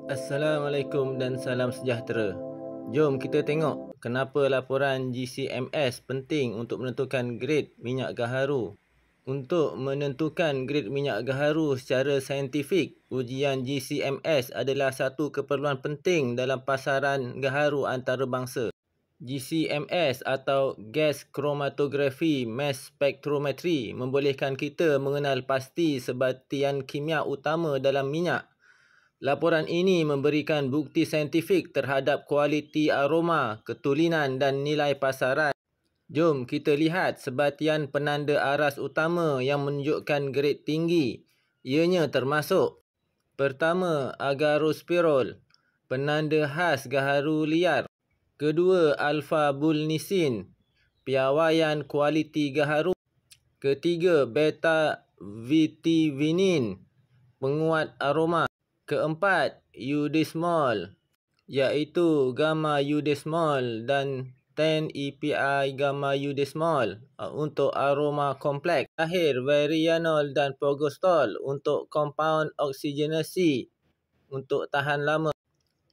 Assalamualaikum dan salam sejahtera. Jom kita tengok kenapa laporan GCMS penting untuk menentukan grade minyak gaharu. Untuk menentukan grade minyak gaharu secara saintifik, ujian GCMS adalah satu keperluan penting dalam pasaran gaharu antarabangsa. GCMS atau Gas Chromatography Mass Spectrometry membolehkan kita mengenal pasti sebatian kimia utama dalam minyak. Laporan ini memberikan bukti saintifik terhadap kualiti aroma, ketulinan dan nilai pasaran. Jom kita lihat sebatian penanda aras utama yang menunjukkan grade tinggi. Ianya termasuk: pertama, agarospirol, penanda khas gaharu liar. Kedua, alpha-bulnisin, piawaian kualiti gaharu. Ketiga, beta-vitivinin, penguat aroma. Keempat, eudesmol, iaitu gamma-eudesmol dan 10-EPI gamma-eudesmol untuk aroma kompleks. Terakhir, varianol dan progestol untuk kompaun oksigenasi untuk tahan lama.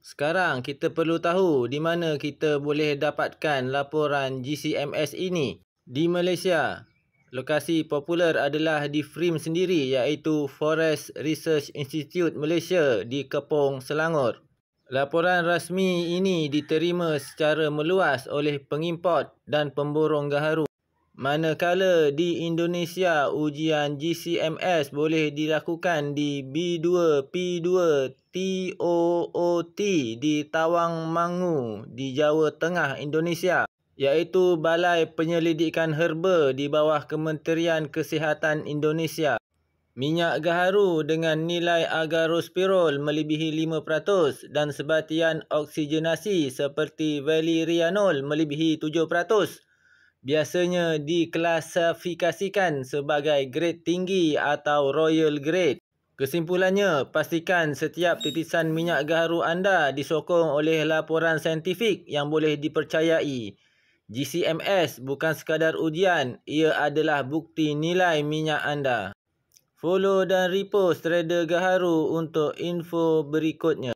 Sekarang kita perlu tahu di mana kita boleh dapatkan laporan GCMS ini. Di Malaysia, lokasi popular adalah di FRIM sendiri, iaitu Forest Research Institute Malaysia di Kepong, Selangor. Laporan rasmi ini diterima secara meluas oleh pengimport dan pemborong gaharu. Manakala di Indonesia, ujian GCMS boleh dilakukan di B2 P2 TOOT di Tawangmangu di Jawa Tengah, Indonesia, iaitu Balai Penyelidikan Herba di bawah Kementerian Kesihatan Indonesia. Minyak gaharu dengan nilai agarospirol melebihi 5% dan sebatian oksigenasi seperti valerianol melebihi 7% biasanya diklasifikasikan sebagai grade tinggi atau royal grade. Kesimpulannya, pastikan setiap titisan minyak gaharu anda disokong oleh laporan saintifik yang boleh dipercayai. GCMS bukan sekadar ujian, ia adalah bukti nilai minyak anda. Follow dan repost Trader Gaharu untuk info berikutnya.